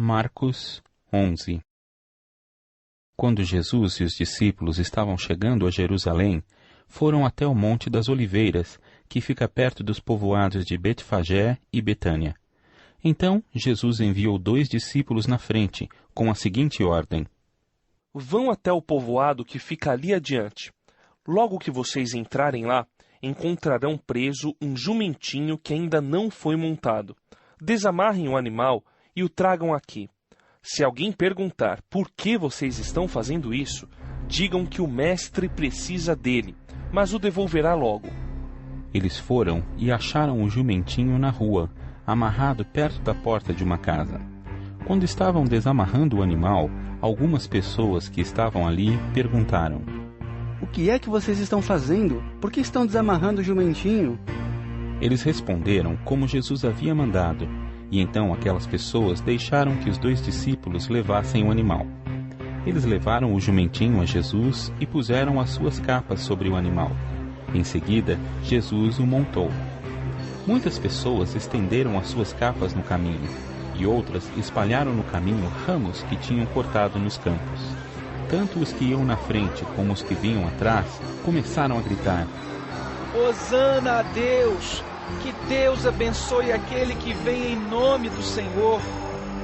Marcos 11. Quando Jesus e os discípulos estavam chegando a Jerusalém, foram até o Monte das Oliveiras, que fica perto dos povoados de Betfagé e Betânia. Então Jesus enviou 2 discípulos na frente, com a seguinte ordem: Vão até o povoado que fica ali adiante. Logo que vocês entrarem lá, encontrarão preso um jumentinho que ainda não foi montado. Desamarrem o animal e o tragam aqui. Se alguém perguntar por que vocês estão fazendo isso, digam que o mestre precisa dele, mas o devolverá logo. Eles foram e acharam o jumentinho na rua, amarrado perto da porta de uma casa. Quando estavam desamarrando o animal, algumas pessoas que estavam ali perguntaram: O que é que vocês estão fazendo? Por que estão desamarrando o jumentinho? Eles responderam como Jesus havia mandado, e então aquelas pessoas deixaram que os 2 discípulos levassem o animal. Eles levaram o jumentinho a Jesus e puseram as suas capas sobre o animal. Em seguida, Jesus o montou. Muitas pessoas estenderam as suas capas no caminho, e outras espalharam no caminho ramos que tinham cortado nos campos. Tanto os que iam na frente como os que vinham atrás começaram a gritar: Hosana a Deus! Que Deus abençoe aquele que vem em nome do Senhor.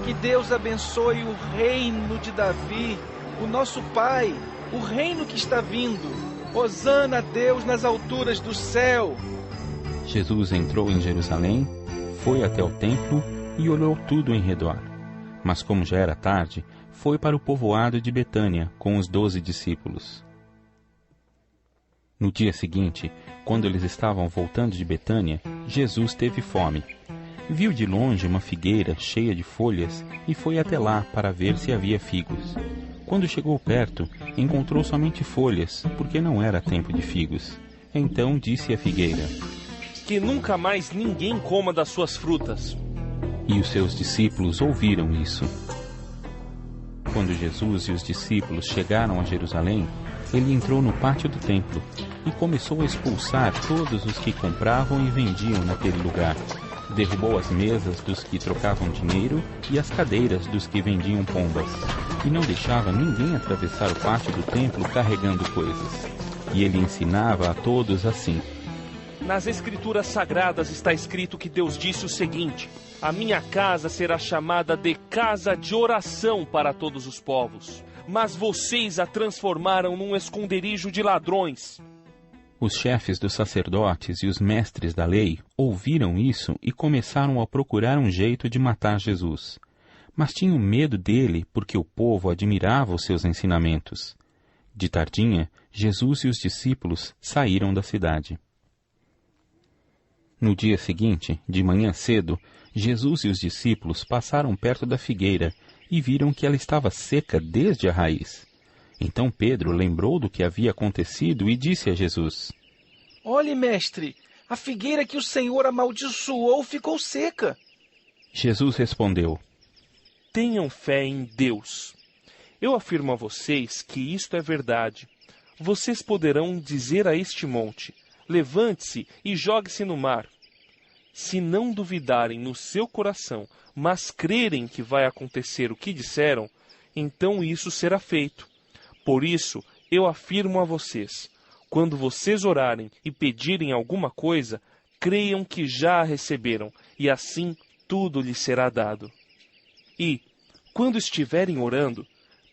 Que Deus abençoe o reino de Davi, o nosso Pai, o reino que está vindo. Hosana a Deus nas alturas do céu. Jesus entrou em Jerusalém, foi até o templo e olhou tudo em redor. Mas como já era tarde, foi para o povoado de Betânia com os 12 discípulos. No dia seguinte, quando eles estavam voltando de Betânia, Jesus teve fome. Viu de longe uma figueira cheia de folhas e foi até lá para ver se havia figos. Quando chegou perto, encontrou somente folhas, porque não era tempo de figos. Então disse à figueira: Que nunca mais ninguém coma das suas frutas. E os seus discípulos ouviram isso. Quando Jesus e os discípulos chegaram a Jerusalém, ele entrou no pátio do templo e começou a expulsar todos os que compravam e vendiam naquele lugar. Derrubou as mesas dos que trocavam dinheiro e as cadeiras dos que vendiam pombas, e não deixava ninguém atravessar o pátio do templo carregando coisas. E ele ensinava a todos assim: Nas Escrituras Sagradas está escrito que Deus disse o seguinte: A minha casa será chamada de casa de oração para todos os povos. Mas vocês a transformaram num esconderijo de ladrões. Os chefes dos sacerdotes e os mestres da lei ouviram isso e começaram a procurar um jeito de matar Jesus. Mas tinham medo dele porque o povo admirava os seus ensinamentos. De tardinha, Jesus e os discípulos saíram da cidade. No dia seguinte, de manhã cedo, Jesus e os discípulos passaram perto da figueira e viram que ela estava seca desde a raiz. Então Pedro lembrou do que havia acontecido e disse a Jesus: Olhe, mestre, a figueira que o Senhor amaldiçoou ficou seca. Jesus respondeu: Tenham fé em Deus. Eu afirmo a vocês que isto é verdade. Vocês poderão dizer a este monte: Levante-se e jogue-se no mar. Se não duvidarem no seu coração, mas crerem que vai acontecer o que disseram, então isso será feito. Por isso, eu afirmo a vocês, quando vocês orarem e pedirem alguma coisa, creiam que já a receberam, e assim tudo lhes será dado. E, quando estiverem orando,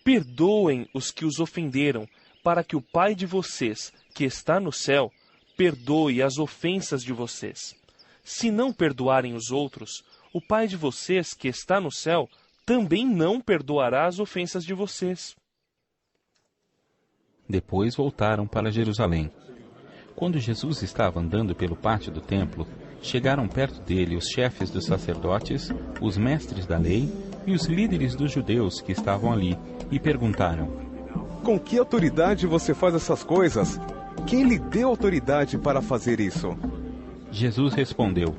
perdoem os que os ofenderam, para que o Pai de vocês, que está no céu, perdoe as ofensas de vocês. Se não perdoarem os outros, o Pai de vocês, que está no céu, também não perdoará as ofensas de vocês. Depois voltaram para Jerusalém. Quando Jesus estava andando pelo pátio do templo, chegaram perto dele os chefes dos sacerdotes, os mestres da lei e os líderes dos judeus que estavam ali, e perguntaram: Com que autoridade você faz essas coisas? Quem lhe deu autoridade para fazer isso? Jesus respondeu: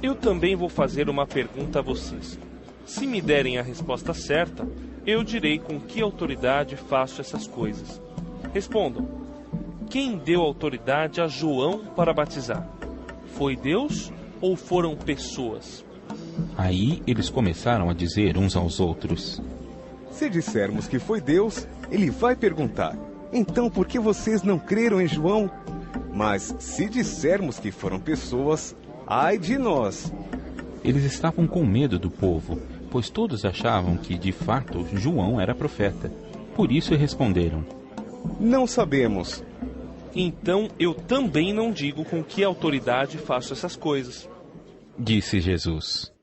Eu também vou fazer uma pergunta a vocês. Se me derem a resposta certa, eu direi com que autoridade faço essas coisas. Respondam: quem deu autoridade a João para batizar? Foi Deus ou foram pessoas? Aí eles começaram a dizer uns aos outros: Se dissermos que foi Deus, ele vai perguntar: então por que vocês não creram em João? Mas se dissermos que foram pessoas, ai de nós! Eles estavam com medo do povo, pois todos achavam que, de fato, João era profeta. Por isso responderam: Não sabemos. Então eu também não digo com que autoridade faço essas coisas. Disse Jesus.